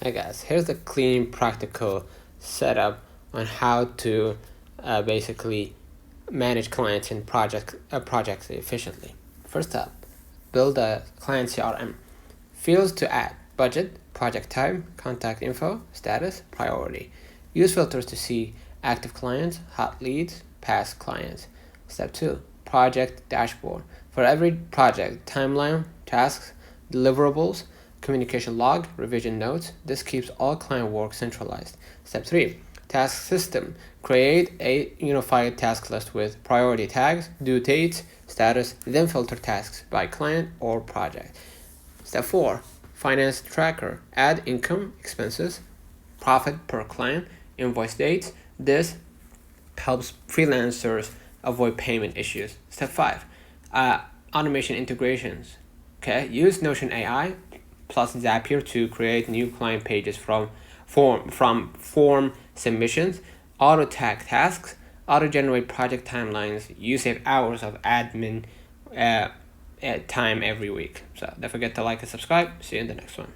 Hey guys, here's a clean, practical setup on how to basically manage clients and projects efficiently. First up, build a client CRM. Fields to add: budget, project time, contact info, status, priority. Use filters to see active clients, hot leads, past clients. Step 2, project dashboard. For every project, timeline, tasks, deliverables, communication log, revision notes. This keeps all client work centralized. Step 3, task system. Create a unified task list with priority tags, due dates, status, then filter tasks by client or project. Step 4, finance tracker. Add income, expenses, profit per client, invoice dates. This helps freelancers avoid payment issues. Step 5, automation integrations. Okay, use Notion AI plus Zapier to create new client pages from form submissions, auto tag tasks, auto generate project timelines. You save hours of admin time every week. So don't forget to like and subscribe. See you in the next one.